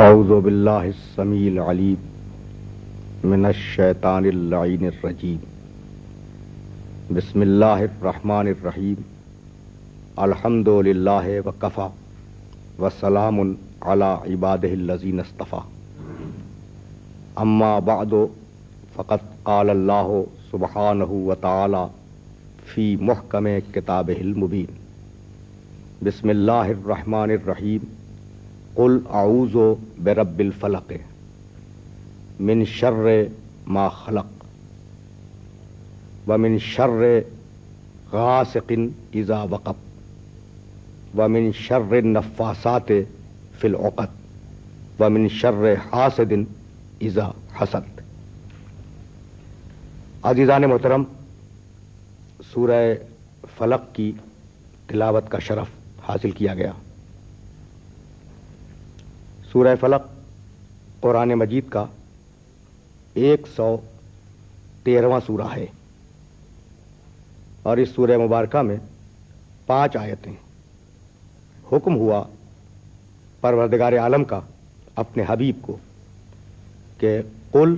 اعوذ باللہ السمیع العلیم من الشیطان اللعین الرجیم بسم اللہ الرحمن الرحیم الحمد للہ وکفی وسلام علی عبادہ الذین اصطفی اما بعد فقد قال اللہ سبحانہ وتعالی فی محکم کتابہ المبین بسم اللہ الرحمن الرحیم قل اعوذ برب الفلق من شر ما خلق ومن شر غاسق اذا وقب ومن شر النفاثات فی العقد ومن شر حاسد اذا حسد۔ عزیزان محترم، سورہ فلق کی تلاوت کا شرف حاصل کیا گیا۔ سورہ فلق قرآن مجید کا 113واں سورہ ہے اور اس سورہ مبارکہ میں 5 آیتیں۔ حکم ہوا پروردگار عالم کا اپنے حبیب کو کہ قل،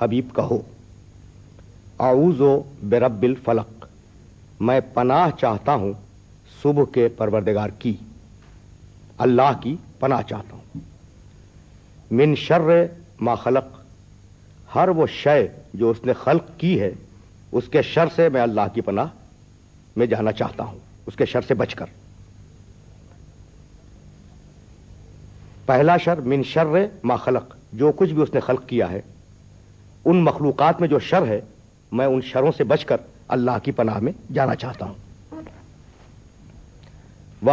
حبیب کہو، اعوذ برب الفلق، میں پناہ چاہتا ہوں صبح کے پروردگار کی، اللہ کی پناہ چاہتا ہوں۔ من شر ما خلق، ہر وہ شے جو اس نے خلق کی ہے اس کے شر سے میں اللہ کی پناہ میں جانا چاہتا ہوں، اس کے شر سے بچ کر۔ پہلا شر من شر ما خلق، جو کچھ بھی اس نے خلق کیا ہے، ان مخلوقات میں جو شر ہے میں ان شروں سے بچ کر اللہ کی پناہ میں جانا چاہتا ہوں۔ و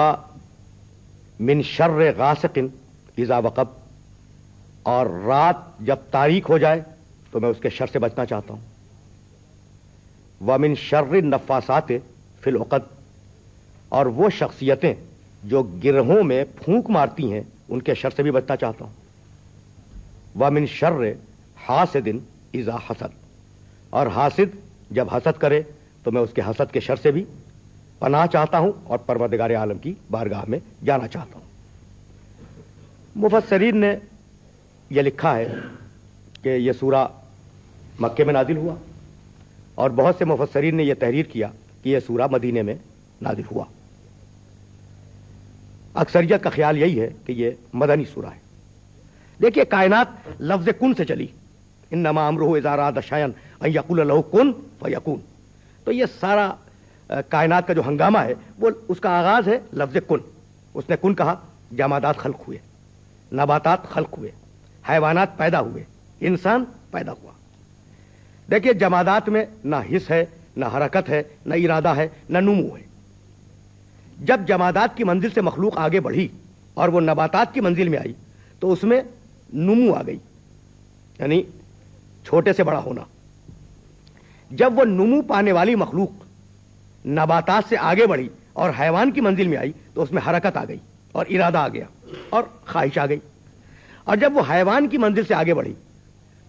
من شر غاسق اذا وقب، اور رات جب تاریک ہو جائے تو میں اس کے شر سے بچنا چاہتا ہوں۔ وَمِن شَرِّ النَّفَّاثَاتِ فِي الْعُقَدِ، اور وہ شخصیتیں جو گرہوں میں پھونک مارتی ہیں ان کے شر سے بھی بچنا چاہتا ہوں۔ وَمِن شَرِّ حَاسِدٍ اِذَا حَسَدَ، اور حاسد جب حسد کرے تو میں اس کے حسد کے شر سے بھی پناہ چاہتا ہوں اور پروردگار عالم کی بارگاہ میں جانا چاہتا ہوں۔ مفسرین نے یہ لکھا ہے کہ یہ سورہ مکے میں نازل ہوا، اور بہت سے مفسرین نے یہ تحریر کیا کہ یہ سورہ مدینے میں نازل ہوا۔ اکثریت کا خیال یہی ہے کہ یہ مدنی سورہ ہے۔ دیکھیے، کائنات لفظ کن سے چلی، انما امرہ اذا اراد شیئا ان یقول لہ کن فیکون، تو یہ سارا کائنات کا جو ہنگامہ ہے وہ اس کا آغاز ہے لفظ کن۔ اس نے کن کہا، جمادات خلق ہوئے، نباتات خلق ہوئے، حیوانات پیدا ہوئے، انسان پیدا ہوا۔ دیکھیے، جمادات میں نہ حس ہے، نہ حرکت ہے، نہ ارادہ ہے، نہ نمو ہے۔ جب جمادات کی منزل سے مخلوق آگے بڑھی اور وہ نباتات کی منزل میں آئی تو اس میں نمو آ گئی، یعنی چھوٹے سے بڑا ہونا۔ جب وہ نمو پانے والی مخلوق نباتات سے آگے بڑھی اور حیوان کی منزل میں آئی تو اس میں حرکت آ گئی اور ارادہ آ گیا اور خواہش آ گئی۔ اور جب وہ حیوان کی منزل سے آگے بڑھی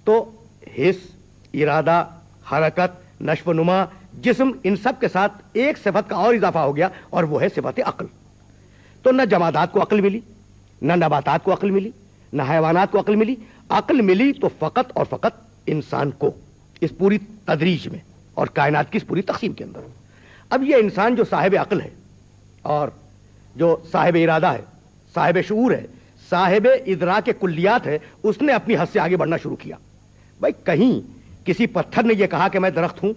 تو حس، ارادہ، حرکت، نشو و نما، جسم، ان سب کے ساتھ ایک صفت کا اور اضافہ ہو گیا اور وہ ہے صفت عقل۔ تو نہ جمادات کو عقل ملی، نہ نباتات کو عقل ملی، نہ حیوانات کو عقل ملی۔ عقل ملی تو فقط اور فقط انسان کو، اس پوری تدریج میں اور کائنات کی اس پوری تقسیم کے اندر۔ اب یہ انسان جو صاحب عقل ہے اور جو صاحب ارادہ ہے، صاحب شعور ہے، صاحب ادراک کلیات ہے، اس نے اپنی حد سے آگے بڑھنا شروع کیا۔ بھائی، کہیں کسی پتھر نے یہ کہا کہ میں درخت ہوں؟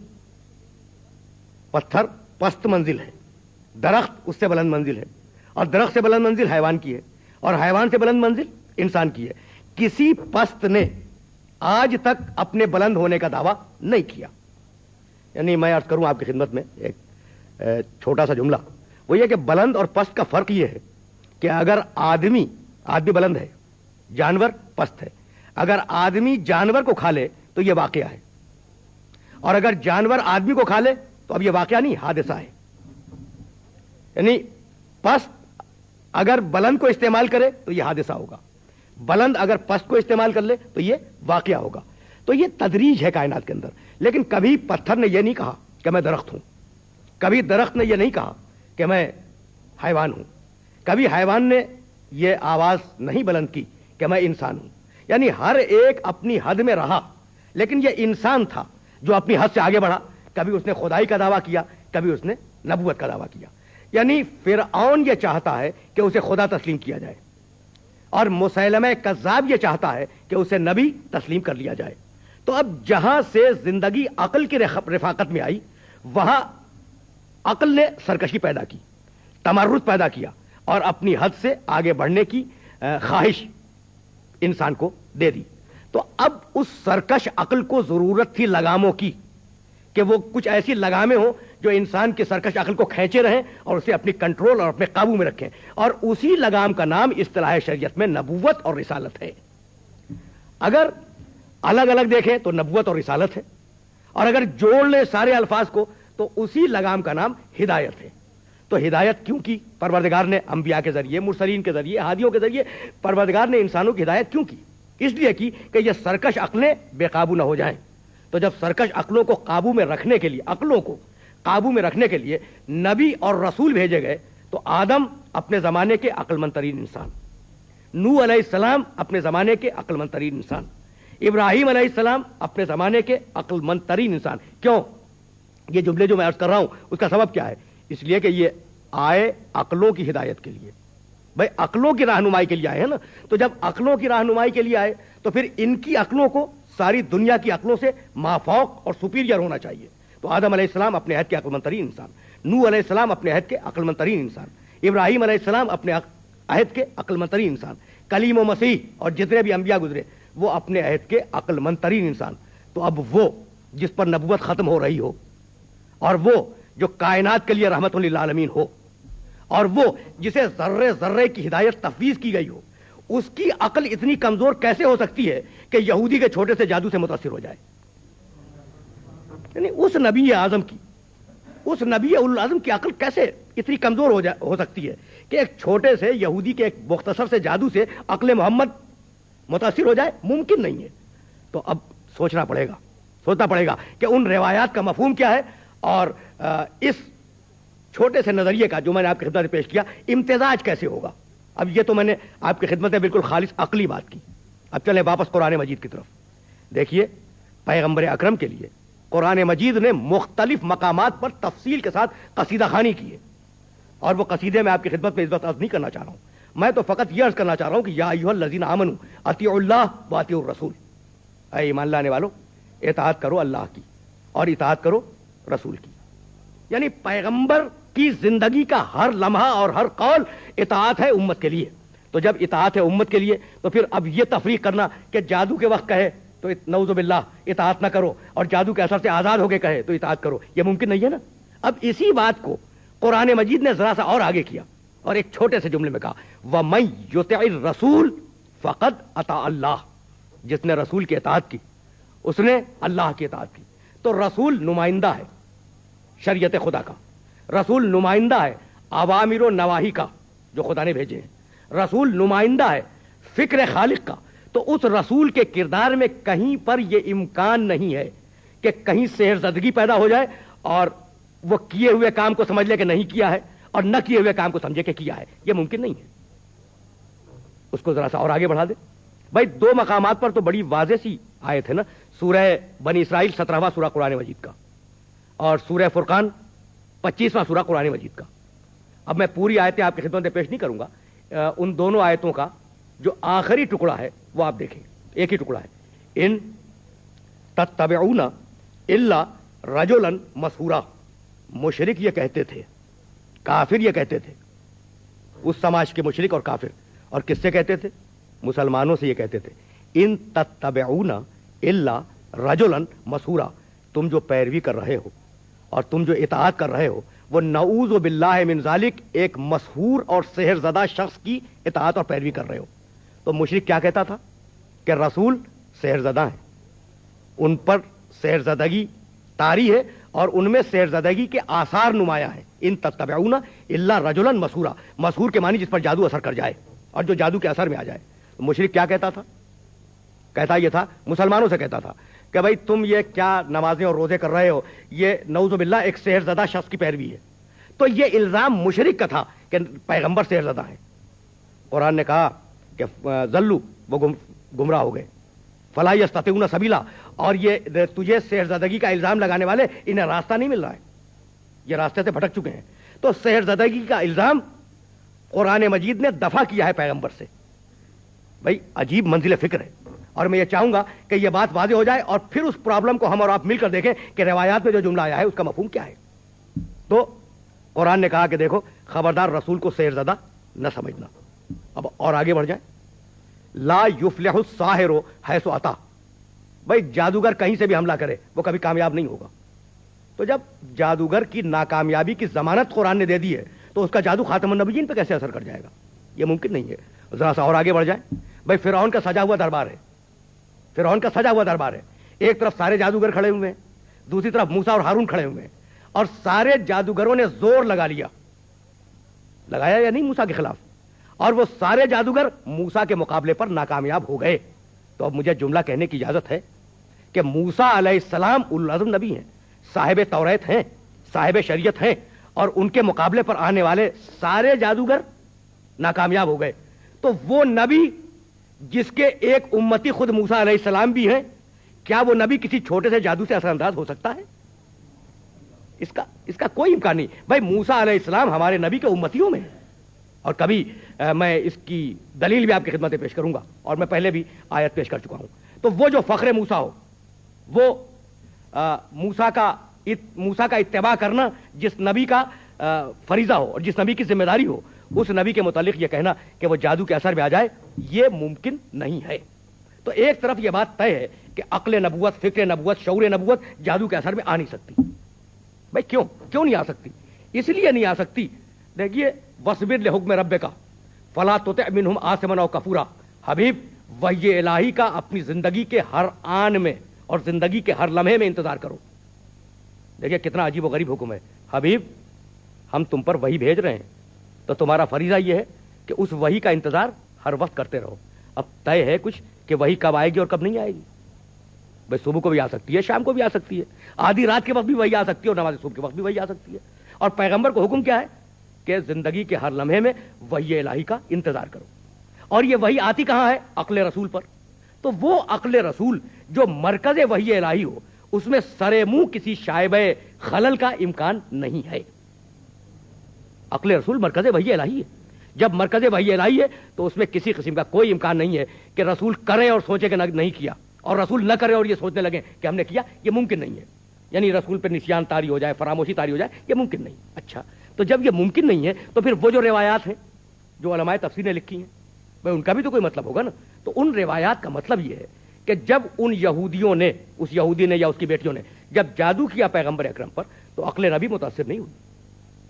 پتھر پست منزل ہے، درخت اس سے بلند منزل ہے، اور درخت سے بلند منزل حیوان کی ہے، اور حیوان سے بلند منزل انسان کی ہے۔ کسی پست نے آج تک اپنے بلند ہونے کا دعویٰ نہیں کیا۔ یعنی میں عرض کروں آپ کی خدمت میں ایک چھوٹا سا جملہ، وہ یہ کہ بلند اور پست کا فرق یہ ہے کہ اگر آدمی بلند ہے، جانور پست ہے۔ اگر آدمی جانور کو کھا لے تو یہ واقعہ ہے، اور اگر جانور آدمی کو کھا لے تو اب یہ واقعہ نہیں، حادثہ ہے۔ یعنی پست اگر بلند کو استعمال کرے تو یہ حادثہ ہوگا، بلند اگر پست کو استعمال کر لے تو یہ واقعہ ہوگا۔ تو یہ تدریج ہے کائنات کے اندر۔ لیکن کبھی پتھر نے یہ نہیں کہا کہ میں درخت ہوں، کبھی درخت نے یہ نہیں کہا کہ میں حیوان ہوں، کبھی حیوان نے یہ آواز نہیں بلند کی کہ میں انسان ہوں. یعنی ہر ایک اپنی حد میں رہا, لیکن یہ انسان تھا جو اپنی حد سے آگے بڑھا. کبھی اس نے خدائی کا دعویٰ کیا, کبھی اس نے نبوت کا دعویٰ کیا. یعنی فرعون یہ چاہتا ہے کہ اسے خدا تسلیم کیا جائے, اور مسیلمہ کذاب یہ چاہتا ہے کہ اسے نبی تسلیم کر لیا جائے. تو اب جہاں سے زندگی عقل کی رفاقت میں آئی, وہاں عقل نے سرکشی پیدا کی, تمرد پیدا کیا, اور اپنی حد سے آگے بڑھنے کی خواہش انسان کو دے دی. تو اب اس سرکش عقل کو ضرورت تھی لگاموں کی, کہ وہ کچھ ایسی لگامیں ہوں جو انسان کی سرکش عقل کو کھینچے رہیں اور اسے اپنی کنٹرول اور اپنے قابو میں رکھیں. اور اسی لگام کا نام اصطلاح شریعت میں نبوت اور رسالت ہے. اگر الگ الگ دیکھیں تو نبوت اور رسالت ہے, اور اگر جوڑ لیں سارے الفاظ کو تو اسی لگام کا نام ہدایت ہے. تو ہدایت کیوں کی پروردگار نے؟ انبیاء کے ذریعے, مرسلین کے ذریعے, ہادیوں کے ذریعے پروردگار نے انسانوں کی ہدایت کیوں کی؟ اس لیے کی کہ یہ سرکش عقلیں بے قابو نہ ہو جائیں. تو جب سرکش عقلوں کو قابو میں رکھنے کے لیے, عقلوں کو قابو میں رکھنے کے لیے نبی اور رسول بھیجے گئے, تو آدم اپنے زمانے کے عقل مند ترین انسان, نوح علیہ السلام اپنے زمانے کے عقل مند ترین انسان, ابراہیم علیہ السلام اپنے زمانے کے عقل مند ترین انسان. کیوں؟ یہ جملے جو میں عرض کر رہا ہوں اس کا سبب کیا ہے؟ اس لیے کہ یہ آئے عقلوں کی ہدایت کے لیے. بھائی عقلوں کی رہنمائی کے لیے آئے ہیں نا, تو جب عقلوں کی رہنمائی کے لیے آئے تو پھر ان کی عقلوں کو ساری دنیا کی عقلوں سے مافوق اور سپیریئر ہونا چاہیے. تو آدم علیہ السلام اپنے عہد کے عقل مند ترین انسان, نوح علیہ السلام اپنے عہد کے عقل مند ترین انسان, ابراہیم علیہ السلام اپنے عہد کے عقل مند ترین انسان, کلیم و مسیح اور جتنے بھی انبیاء گزرے وہ اپنے عہد کے عقل مند ترین انسان. تو اب وہ جس پر نبوت ختم ہو رہی ہو, اور وہ جو کائنات کے لیے رحمت للعالمین ہو, اور وہ جسے ذرے ذرے کی ہدایت تفویض کی گئی ہو, اس کی عقل اتنی کمزور کیسے ہو سکتی ہے کہ یہودی کے چھوٹے سے جادو سے متاثر ہو جائے؟ یعنی اس نبی اعظم کی, اس نبی الاعظم کی عقل کیسے اتنی کمزور ہو سکتی ہے کہ ایک چھوٹے سے یہودی کے ایک مختصر سے جادو سے عقل محمد متاثر ہو جائے؟ ممکن نہیں ہے. تو اب سوچنا پڑے گا کہ ان روایات کا مفہوم کیا ہے, اور اس چھوٹے سے نظریے کا جو میں نے آپ کی خدمت میں پیش کیا امتزاج کیسے ہوگا. اب یہ تو میں نے آپ کی خدمت میں بالکل خالص عقلی بات کی. اب چلیں واپس قرآن مجید کی طرف. دیکھیے, پیغمبر اکرم کے لیے قرآن مجید نے مختلف مقامات پر تفصیل کے ساتھ قصیدہ خوانی کی ہے, اور وہ قصیدے میں آپ کی خدمت میں اس وقت عرض نہیں کرنا چاہ رہا ہوں. میں تو فقط یہ عرض کرنا چاہ رہا ہوں کہ یا ایھا الذین آمنوا اطیعوا اللہ واطیعوا الرسول, اے ایمان لانے والو اطاعت کرو اللہ کی اور اطاعت کرو رسول کی. یعنی پیغمبر کی زندگی کا ہر لمحہ اور ہر قول اطاعت ہے امت کے لیے. تو جب اطاعت ہے امت کے لیے تو پھر اب یہ تفریق کرنا کہ جادو کے وقت کہے تو نعوذ باللہ اطاعت نہ کرو, اور جادو کے اثر سے آزاد ہو کے کہے تو اطاعت کرو, یہ ممکن نہیں ہے نا. اب اسی بات کو قرآن مجید نے ذرا سا اور آگے کیا, اور ایک چھوٹے سے جملے میں کہا وَمَن یُطِعِ الرَّسُولَ فَقَدْ اطاع اللہ, جس نے رسول کی اطاعت کی اس نے اللہ کی اطاعت کی. تو رسول نمائندہ ہے شریعت خدا کا, رسول نمائندہ ہے اوامر و نواہی کا جو خدا نے بھیجے ہیں, رسول نمائندہ ہے فکر خالق کا. تو اس رسول کے کردار میں کہیں پر یہ امکان نہیں ہے کہ کہیں سحر زدگی پیدا ہو جائے اور وہ کیے ہوئے کام کو سمجھ لے کہ نہیں کیا ہے, اور نہ کیے ہوئے کام کو سمجھے کہ کیا ہے. یہ ممکن نہیں ہے. اس کو ذرا سا اور آگے بڑھا دے. بھائی دو مقامات پر تو بڑی واضح سی آیت ہے نا, سورہ بنی اسرائیل 17واں سورہ قرآن مجید کا, اور سورہ فرقان 25واں سورہ قرآن مجید کا. اب میں پوری آیتیں آپ کی خدمت میں پیش نہیں کروں گا, ان دونوں آیتوں کا جو آخری ٹکڑا ہے وہ آپ دیکھیں, ایک ہی ٹکڑا ہے, ان تتبعون الا رجلا مسحورا. مشرک یہ کہتے تھے, کافر یہ کہتے تھے, اس سماج کے مشرک اور کافر, اور کس سے کہتے تھے؟ مسلمانوں سے یہ کہتے تھے ان تتبعون الا رجلا مسحورا, تم جو پیروی کر رہے ہو اور تم جو اطاعت کر رہے ہو وہ نعوذ باللہ من ذالک ایک مسحور اور سحر زدہ شخص کی اطاعت اور پیروی کر رہے ہو. تو مشرک کیا کہتا تھا کہ رسول سحر زدہ ہیں, ان پر سحر زدگی طاری ہے اور ان میں سحر زدگی کے آثار نمایاں ہیں. ان تتبعون الا رجلا مسحورا, مسحور کے معنی جس پر جادو اثر کر جائے اور جو جادو کے اثر میں آ جائے. مشرک کیا کہتا تھا؟ کہتا یہ تھا, مسلمانوں سے کہتا تھا کہ بھائی تم یہ کیا نمازیں اور روزے کر رہے ہو, یہ نعوذ باللہ ایک سحر زدہ شخص کی پیروی ہے. تو یہ الزام مشرک کا تھا کہ پیغمبر سحر زدہ ہیں. قرآن نے کہا کہ ذلو وہ گمراہ ہو گئے، فلا یستطیعون سبیلا، اور یہ تجھے سحرزدگی کا الزام لگانے والے انہیں راستہ نہیں مل رہا ہے، یہ راستے سے بھٹک چکے ہیں۔ تو سحرزدگی کا الزام قرآن مجید نے دفع کیا ہے پیغمبر سے۔ بھائی عجیب منزل فکر ہے، اور میں یہ چاہوں گا کہ یہ بات واضح ہو جائے اور پھر اس پرابلم کو ہم اور آپ مل کر دیکھیں کہ روایات میں جو جملہ آیا ہے اس کا مفہوم کیا ہے۔ تو قرآن نے کہا کہ دیکھو خبردار رسول کو سحرزدہ نہ سمجھنا۔ اب اور آگے بڑھ جائیں، لا یفلح الساحر حیث اتی، بھائی جادوگر کہیں سے بھی حملہ کرے وہ کبھی کامیاب نہیں ہوگا۔ تو جب جادوگر کی ناکامیابی کی ضمانت قرآن نے دے دی ہے تو اس کا جادو خاتم النبیین پہ کیسے اثر کر جائے گا؟ یہ ممکن نہیں ہے۔ ذرا سا اور آگے بڑھ جائیں، بھائی فرعون کا سجا ہوا دربار ہے، فرعون کا سجا ہوا دربار ہے، ایک طرف سارے جادوگر کھڑے ہوئے ہیں، دوسری طرف موسیٰ اور ہارون کھڑے ہوئے ہیں، اور سارے جادوگروں نے زور لگا لیا، لگایا یا نہیں موسیٰ کے خلاف، اور وہ سارے جادوگر موسیٰ کے مقابلے پر ناکامیاب ہو گئے۔ تو اب مجھے جملہ کہنے کی اجازت ہے کہ موسیٰ علیہ السلام اولو العزم نبی ہیں، صاحب توریت ہیں، صاحب شریعت ہیں، اور ان کے مقابلے پر آنے والے سارے جادوگر ناکامیاب ہو گئے۔ تو وہ نبی جس کے ایک امتی خود موسیٰ علیہ السلام بھی ہیں، کیا وہ نبی کسی چھوٹے سے جادو سے اثر انداز ہو سکتا ہے؟ اس کا کوئی امکان نہیں۔ بھائی موسیٰ علیہ السلام ہمارے نبی کے امتیوں میں ہیں، اور کبھی میں اس کی دلیل بھی آپ کی خدمت میں پیش کروں گا، اور میں پہلے بھی آیت پیش کر چکا ہوں۔ تو وہ جو فخر موسیٰ ہو، وہ موسیٰ کا اتباع کرنا جس نبی کا فریضہ ہو اور جس نبی کی ذمہ داری ہو، اس نبی کے متعلق یہ کہنا کہ وہ جادو کے اثر میں آ جائے، یہ ممکن نہیں ہے۔ تو ایک طرف یہ بات طے ہے کہ عقل نبوت، فکر نبوت، شعور نبوت جادو کے اثر میں آ نہیں سکتی۔ بھائی کیوں نہیں آ سکتی؟ اس لیے نہیں آ سکتی، دیکھیے وَاصْبِرْ لِحُکْمِ رَبِّکَ فَلَا تُطِعْ مِنْہُمْ آثِمًا أَوْ کَفُورًا۔ حبیب وحی الہی کا اپنی زندگی کے ہر آن میں اور زندگی کے ہر لمحے میں انتظار کرو۔ دیکھیے کتنا عجیب و غریب حکم ہے۔ حبیب ہم تم پر وحی بھیج رہے ہیں تو تمہارا فریضہ یہ ہے کہ اس وحی کا انتظار ہر وقت کرتے رہو۔ اب طے ہے کچھ کہ وحی کب آئے گی اور کب نہیں آئے گی؟ بھائی صبح کو بھی آ سکتی ہے، شام کو بھی آ سکتی ہے، آدھی رات کے وقت بھی وحی آ سکتی ہے، اور نماز صبح کے وقت بھی وحی آ سکتی ہے۔ اور پیغمبر کو حکم کیا ہے کہ زندگی کے ہر لمحے میں وحی الہی کا انتظار کرو۔ اور یہ وحی آتی کہاں ہے؟ عقل رسول پر۔ تو وہ عقل رسول جو مرکز وحی الہی ہو، اس میں سرے منہ کسی شائبہ خلل کا امکان نہیں ہے۔ عقل رسول مرکز وحی الہی ہے۔ جب مرکز وحی الہی ہے تو اس میں کسی قسم کا کوئی امکان نہیں ہے کہ رسول کرے اور سوچے کہ نہیں کیا، اور رسول نہ کرے اور یہ سوچنے لگے کہ ہم نے کیا۔ یہ ممکن نہیں ہے، یعنی رسول پہ نسیان طاری ہو جائے، فراموشی طاری ہو جائے، یہ ممکن نہیں۔ اچھا، تو جب یہ ممکن نہیں ہے تو پھر وہ جو روایات ہیں جو علماء تفسیر نے لکھی ہیں، بھائی ان کا بھی تو کوئی مطلب ہوگا نا۔ تو ان روایات کا مطلب یہ ہے کہ جب ان یہودیوں نے، اس یہودی نے یا اس کی بیٹیوں نے جب جادو کیا پیغمبر اکرم پر، تو عقل نبی متاثر نہیں ہوئی،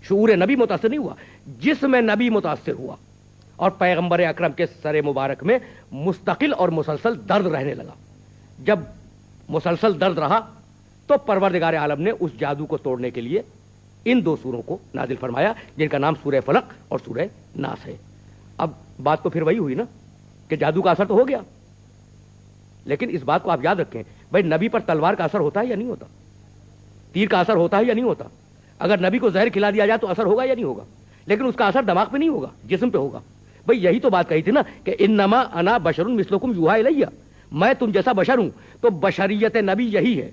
شعور نبی متاثر نہیں ہوا، جسم نبی متاثر ہوا، اور پیغمبر اکرم کے سر مبارک میں مستقل اور مسلسل درد رہنے لگا۔ جب مسلسل درد رہا تو پروردگار عالم نے اس جادو کو توڑنے کے لیے ان دو سوروں کو نازل فرمایا، جن کا نام سورہ فلق اور سورہ ناس ہے۔ اب بات تو پھر وہی ہوئی نا کہ جادو کا اثر تو ہو گیا، لیکن اس بات کو آپ یاد رکھیں، بھائی نبی پر تلوار کا اثر ہوتا ہے یا نہیں ہوتا؟ تیر کا اثر ہوتا ہے یا نہیں ہوتا؟ اگر نبی کو زہر کھلا دیا جائے تو اثر ہوگا یا نہیں ہوگا؟ لیکن اس کا اثر دماغ پہ نہیں ہوگا، جسم پہ ہوگا۔ بھئی یہی تو بات کہی تھی نا کہ انما انا بشر مثلکم یوحی الی، میں تم جیسا بشر ہوں۔ تو بشریت نبی یہی ہے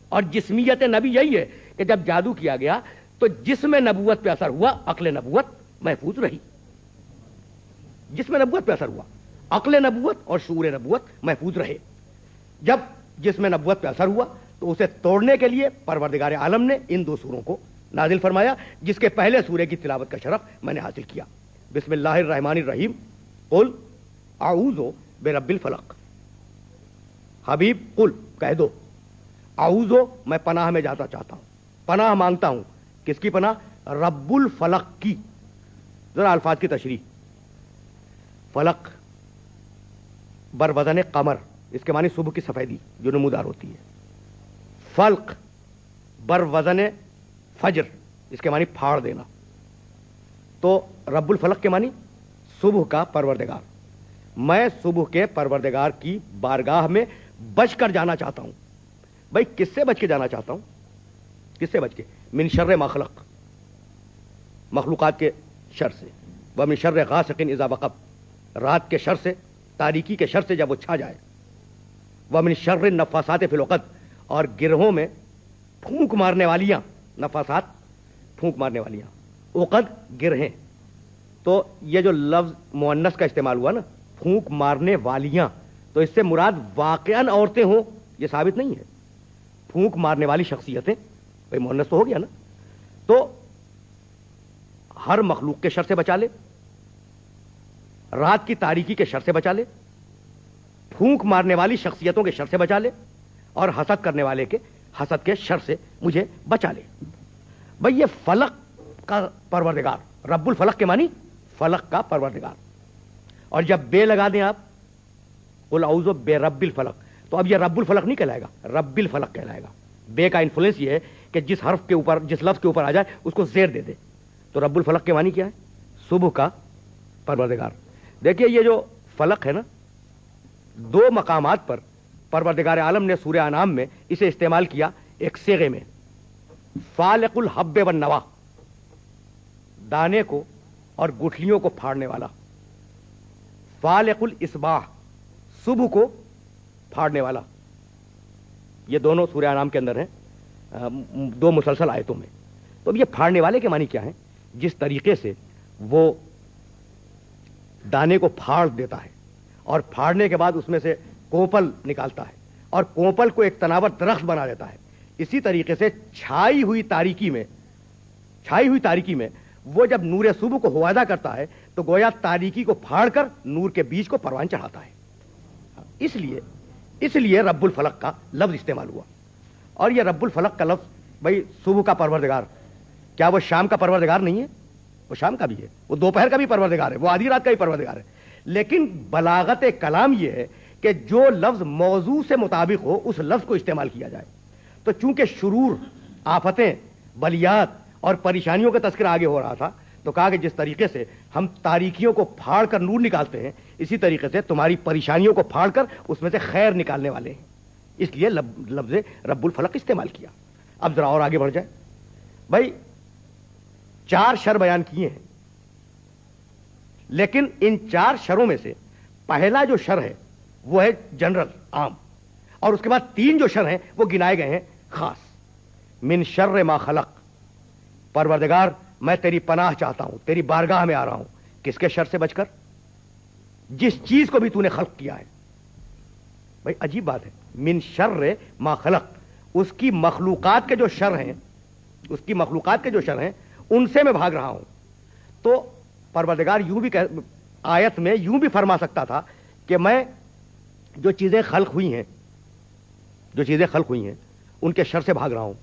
اور جسمیت نبی یہی ہے کہ جب جادو کیا گیا تو جسم نبوت پہ اثر ہوا، عقل نبوت محفوظ رہی۔ جسم نبوت پہ اثر ہوا، عقل نبوت اور شعور نبوت محفوظ رہے۔ جب جسم نبوت پہ اثر ہوا تو اسے توڑنے کے لیے پروردگار عالم نے ان دو سوروں کو نازل فرمایا، جس کے پہلے سورے کی تلاوت کا شرف میں نے حاصل کیا۔ بسم اللہ الرحمن الرحیم، قل اعوذ برب الفلق۔ حبیب قل کہہ دو، اعوذ میں پناہ میں جاتا چاہتا ہوں، پناہ مانگتا ہوں، کس کی پناہ؟ رب الفلق کی۔ ذرا الفاظ کی تشریح۔ فلق بر وزن قمر، اس کے معنی صبح کی سفیدی جو نمودار ہوتی ہے۔ فلق بر وزن فجر، اس کے معنی پھاڑ دینا۔ تو رب الفلق کے معنی صبح کا پروردگار۔ میں صبح کے پروردگار کی بارگاہ میں بچ کر جانا چاہتا ہوں۔ بھائی کس سے بچ کے جانا چاہتا ہوں؟ کس سے بچ کے؟ من شر ما خلق، مخلوقات کے شر سے، ومن شر غاسق اذا وقب، رات کے شر سے، تاریکی کے شر سے جب وہ چھا جائے، وَمِن شَرِّ النَّفَّاثَاتِ فِی الْعُقَدِ، اور گرہوں میں پھونک مارنے والیاں، نفاسات پھونک مارنے والیاں، عقد گرہیں، تو یہ جو لفظ مؤنث کا استعمال ہوا نا، پھونک مارنے والیاں، تو اس سے مراد واقعاً عورتیں ہوں یہ ثابت نہیں ہے، پھونک مارنے والی شخصیتیں، بھائی مؤنث تو ہو گیا نا، تو ہر مخلوق کے شر سے بچا لے، رات کی تاریکی کے شر سے بچا لے، پھونک مارنے والی شخصیتوں کے شر سے بچا لے، اور حسد کرنے والے کے حسد کے شر سے مجھے بچا لے۔ بھئی یہ فلق کا پروردگار، رب الفلق کے معنی فلق کا پروردگار، اور جب بے لگا دیں آپ، قل اعوذ برب الفلق، تو اب یہ رب الفلق نہیں کہلائے گا، رب الفلق کہلائے گا۔ بے کا انفلوئنس یہ ہے کہ جس حرف کے اوپر، جس لفظ کے اوپر آ جائے اس کو زیر دے دے، تو رب الفلق کے معنی کیا ہے؟ صبح کا پروردگار۔ دیکھیے یہ جو فلق ہے نا، دو مقامات پر پروردگار عالم نے سورہ انعام میں اسے استعمال کیا ایک صیغے میں، فالق الحب والنوا، دانے کو اور گٹھلیوں کو پھاڑنے والا، فالق الاصباح، صبح کو پھاڑنے والا، یہ دونوں سورہ انعام کے اندر ہیں، دو مسلسل آیتوں میں۔ تو اب یہ پھاڑنے والے کے معنی کیا ہیں؟ جس طریقے سے وہ دانے کو پھاڑ دیتا ہے اور پھاڑنے کے بعد اس میں سے کوپل نکالتا ہے اور کوپل کو ایک تناور درخت بنا دیتا ہے، اسی طریقے سے چھائی ہوئی تاریکی میں وہ جب نور صبح کو ہوادہ کرتا ہے تو گویا تاریکی کو پھاڑ کر نور کے بیج کو پروان چڑھاتا ہے۔ اس لیے رب الفلق کا لفظ استعمال ہوا۔ اور یہ رب الفلق کا لفظ، بھائی صبح کا پروردگار، کیا وہ شام کا پروردگار نہیں ہے؟ وہ شام کا بھی ہے، وہ دوپہر کا بھی پروردگار ہے، وہ آدھی رات کا بھی پروردگار ہے، لیکن بلاغت کلام یہ ہے کہ جو لفظ موضوع سے مطابق ہو اس لفظ کو استعمال کیا جائے۔ تو چونکہ شرور، آفتیں، بلیات اور پریشانیوں کا تذکرہ آگے ہو رہا تھا، تو کہا کہ جس طریقے سے ہم تاریکیوں کو پھاڑ کر نور نکالتے ہیں، اسی طریقے سے تمہاری پریشانیوں کو پھاڑ کر اس میں سے خیر نکالنے والے ہیں، اس لیے لفظ رب الفلق استعمال کیا۔ اب ذرا اور آگے بڑھ جائے۔ بھائی 4 شر بیان کیے ہیں، لیکن ان 4 شروں میں سے پہلا جو شر ہے وہ ہے جنرل، عام، اور اس کے بعد 3 جو شر ہیں وہ گنائے گئے ہیں خاص۔ من شر ما خلق، پروردگار میں تیری پناہ چاہتا ہوں، تیری بارگاہ میں آ رہا ہوں، کس کے شر سے بچ کر؟ جس چیز کو بھی تو نے خلق کیا ہے۔ بھائی عجیب بات ہے، من شر ما خلق، اس کی مخلوقات کے جو شر ہیں، ان سے میں بھاگ رہا ہوں۔ تو پروردگار یوں بھی آیت میں یوں بھی فرما سکتا تھا کہ میں جو چیزیں خلق ہوئی ہیں ان کے شر سے بھاگ رہا ہوں۔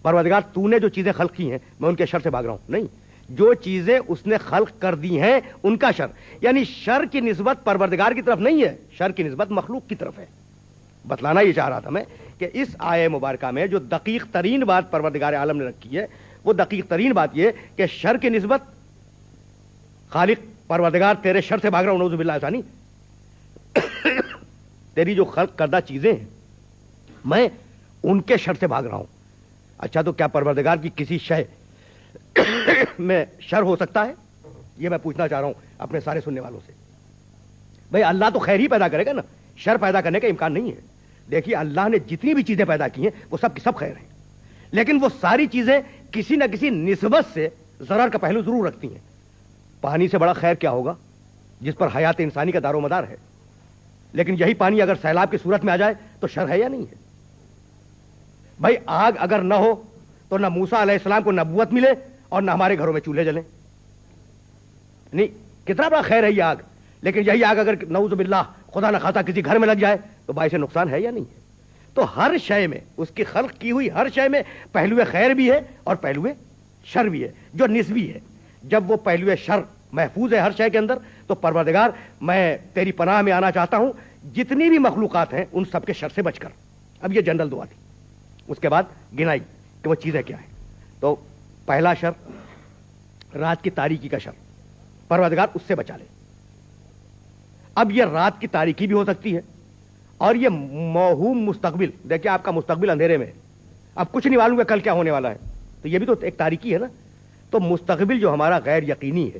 پروردگار تو نے جو چیزیں خلق کی ہیں میں ان کے شر سے بھاگ رہا ہوں، نہیں، جو چیزیں اس نے خلق کر دی ہیں ان کا شر، یعنی شر کی نسبت پروردگار کی طرف نہیں ہے، شر کی نسبت مخلوق کی طرف ہے۔ بتلانا یہ چاہ رہا تھا میں کہ اس آیہ مبارکہ میں جو دقیق ترین بات پروردگار عالم نے رکھی ہے، وہ دقیق ترین بات یہ کہ شر کی نسبت خالق پروردگار تیرے شر سے بھاگ رہا ہوں، نعوذ باللہ، ایسا نہیں، تیری جو خلق کردہ چیزیں ہیں میں ان کے شر سے بھاگ رہا ہوں۔ اچھا تو کیا پروردگار کی کسی شے میں شر ہو سکتا ہے؟ یہ میں پوچھنا چاہ رہا ہوں اپنے سارے سننے والوں سے۔ بھئی اللہ تو خیر ہی پیدا کرے گا نا، شر پیدا کرنے کا امکان نہیں ہے۔ دیکھیے اللہ نے جتنی بھی چیزیں پیدا کی ہیں وہ سب کی سب خیر ہیں، لیکن وہ ساری چیزیں کسی نہ کسی نسبت سے ضرر کا پہلو ضرور رکھتی ہیں۔ پانی سے بڑا خیر کیا ہوگا جس پر حیات انسانی کا دار و مدار ہے، لیکن یہی پانی اگر سیلاب کی صورت میں آ جائے تو شر ہے یا نہیں ہے؟ بھائی آگ اگر نہ ہو تو نہ موسیٰ علیہ السلام کو نبوت ملے اور نہ ہمارے گھروں میں چولہے جلیں، نہیں، کتنا بڑا خیر ہے یہ آگ، لیکن یہی آگ اگر نعوذ باللہ خدا نہ خواستہ کسی گھر میں لگ جائے تو باعث نقصان ہے یا نہیں ہے؟ تو ہر شے میں، اس کی خلق کی ہوئی ہر شے میں پہلو خیر بھی ہے اور پہلو شر بھی ہے جو نسبی ہے۔ جب وہ پہلو شر محفوظ ہے ہر شے کے اندر تو پروردگار میں تیری پناہ میں آنا چاہتا ہوں جتنی بھی مخلوقات ہیں ان سب کے شر سے بچ کر۔ اب یہ جنرل دعا تھی، اس کے بعد گنائی کہ وہ چیزیں کیا ہیں۔ تو پہلا شر رات کی تاریکی کا شر، پروردگار اس سے بچا لے۔ اب یہ رات کی تاریکی بھی ہو سکتی ہے اور یہ موہوم مستقبل، دیکھیں آپ کا مستقبل اندھیرے میں ہے، اب کچھ نہیں معلوم کہ کل کیا ہونے والا ہے، تو یہ بھی تو ایک تاریکی ہے نا۔ تو مستقبل جو ہمارا غیر یقینی ہے،